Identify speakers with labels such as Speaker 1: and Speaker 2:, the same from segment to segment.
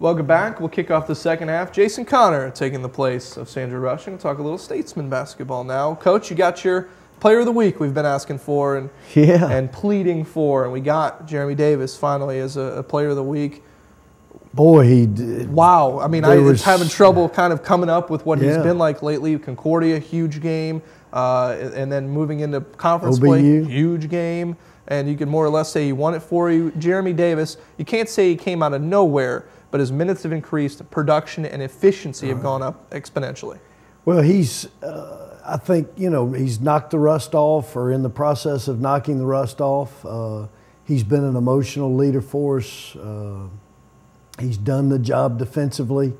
Speaker 1: Welcome back. We'll kick off the second half. Jason Connor taking the place of Sandra Rush. We'll talk a little Statesman basketball now. Coach, you got your player of the week we've been asking for and pleading for, and we got Geremy Davis finally as a player of the week.
Speaker 2: Boy, he did.
Speaker 1: Wow. I mean, I was having trouble kind of coming up with what he's been like lately. Concordia, huge game, and then moving into conference play, huge game. And you can more or less say he won it for you. Geremy Davis, you can't say he came out of nowhere, but his minutes have increased, production and efficiency have gone up exponentially.
Speaker 2: Well, he's, I think, he's knocked the rust off, or in the process of knocking the rust off. He's been an emotional leader for us. He's done the job defensively.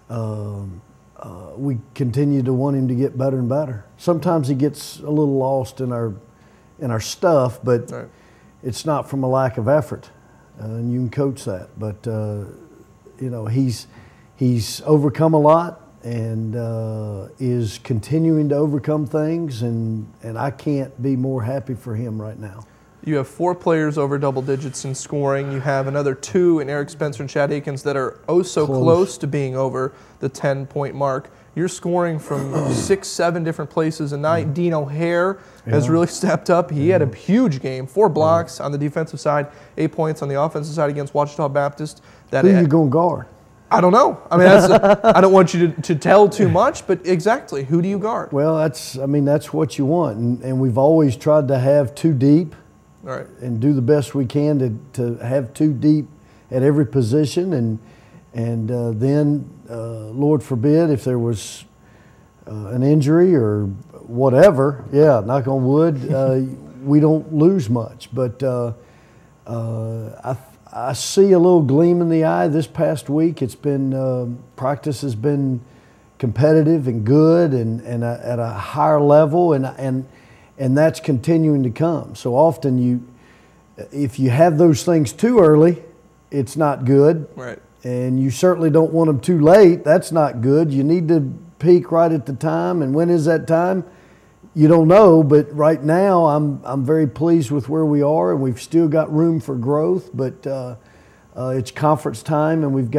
Speaker 2: We continue to want him to get better and better. Sometimes he gets a little lost in our stuff, but it's not from a lack of effort, and you can coach that. But he's overcome a lot and is continuing to overcome things, and I can't be more happy for him right now.
Speaker 1: You have 4 players over double digits in scoring. You have another 2 in Eric Spencer and Chad Akins that are oh so close to being over the 10-point mark. You're scoring from 6, 7 different places a night. Dino Hairston has really stepped up. He had a huge game, 4 blocks on the defensive side, 8 points on the offensive side against Wichita Baptist.
Speaker 2: Who are you going to guard?
Speaker 1: I don't know. I mean, I don't want you to tell too much, but exactly, who do you guard?
Speaker 2: Well, that's what you want, and we've always tried to have 2 deep.
Speaker 1: Right.
Speaker 2: And do the best we can to have 2 deep at every position, and then Lord forbid if there was an injury or whatever, knock on wood, we don't lose much. But I see a little gleam in the eye this past week. It's been practice has been competitive and good and at a higher level, and that's continuing to come. So often if you have those things too early, it's not good.
Speaker 1: Right.
Speaker 2: And you certainly don't want them too late. That's not good. You need to peak right at the time. And when is that time? You don't know. But right now, I'm very pleased with where we are, and we've still got room for growth. But it's conference time, and we've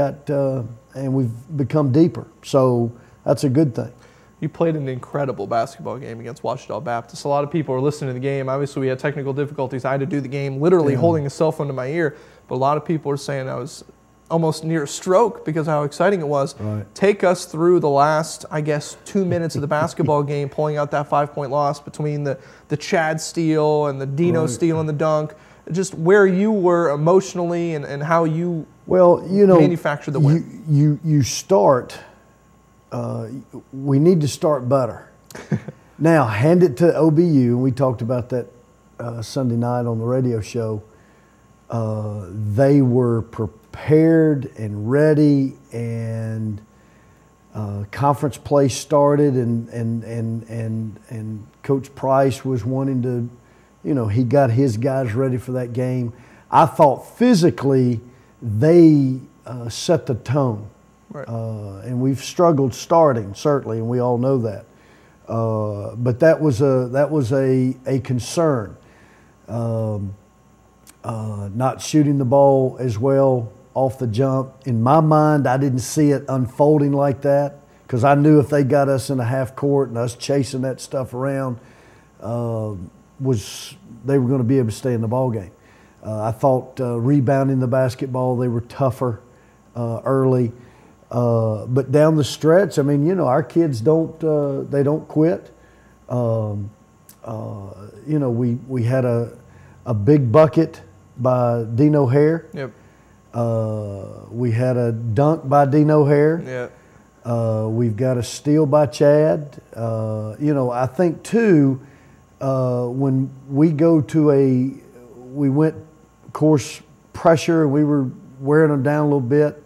Speaker 2: become deeper. So that's a good thing.
Speaker 1: You played an incredible basketball game against Wichita Baptist. A lot of people are listening to the game. Obviously, we had technical difficulties. I had to do the game literally holding a cell phone to my ear. But a lot of people are saying I was almost near a stroke because of how exciting it was.
Speaker 2: Right.
Speaker 1: Take us through the last, I guess, 2 minutes of the basketball game, pulling out that 5-point loss between the Chad steal and the Dino steal and the dunk. Just where you were emotionally and how you manufactured the win.
Speaker 2: You start. We need to start better. Now, hand it to OBU, and we talked about that Sunday night on the radio show. They were prepared and ready, and conference play started, and Coach Price was wanting to, he got his guys ready for that game. I thought physically they set the tone.
Speaker 1: Right.
Speaker 2: And we've struggled starting, certainly, and we all know that. But that was a concern. Not shooting the ball as well off the jump. In my mind, I didn't see it unfolding like that, because I knew if they got us in a half court and us chasing that stuff around, they were going to be able to stay in the ball game. I thought rebounding the basketball, they were tougher early. But down the stretch, I mean, our kids they don't quit. We had a big bucket by Dino Hairston.
Speaker 1: Yep.
Speaker 2: We had a dunk by Dino Hairston.
Speaker 1: Yeah.
Speaker 2: We've got a steal by Chad. I think too, when we went, of course, pressure, we were wearing them down a little bit.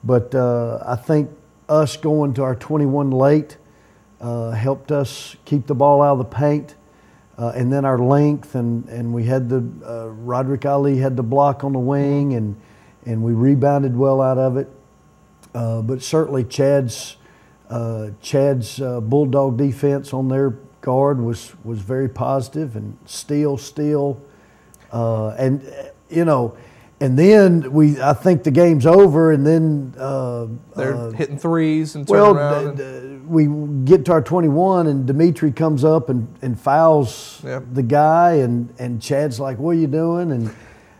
Speaker 2: But I think us going to our 21 late helped us keep the ball out of the paint. And then our length, and we had Roderick Ali had the block on the wing, and we rebounded well out of it. But certainly Chad's Bulldog defense on their guard was very positive, and steal. And, And then I think the game's over, and then
Speaker 1: they're hitting threes and turning around.
Speaker 2: We get to our 21, and Dimitri comes up and fouls the guy, and Chad's like, "What are you doing?" And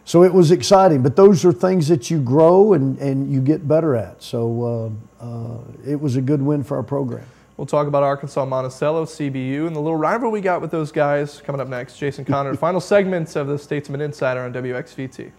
Speaker 2: so it was exciting. But those are things that you grow and you get better at. So it was a good win for our program.
Speaker 1: We'll talk about Arkansas-Monticello, CBU, and the little rivalry we got with those guys coming up next. Jason Connor, final segments of the Statesman Insider on WXVT.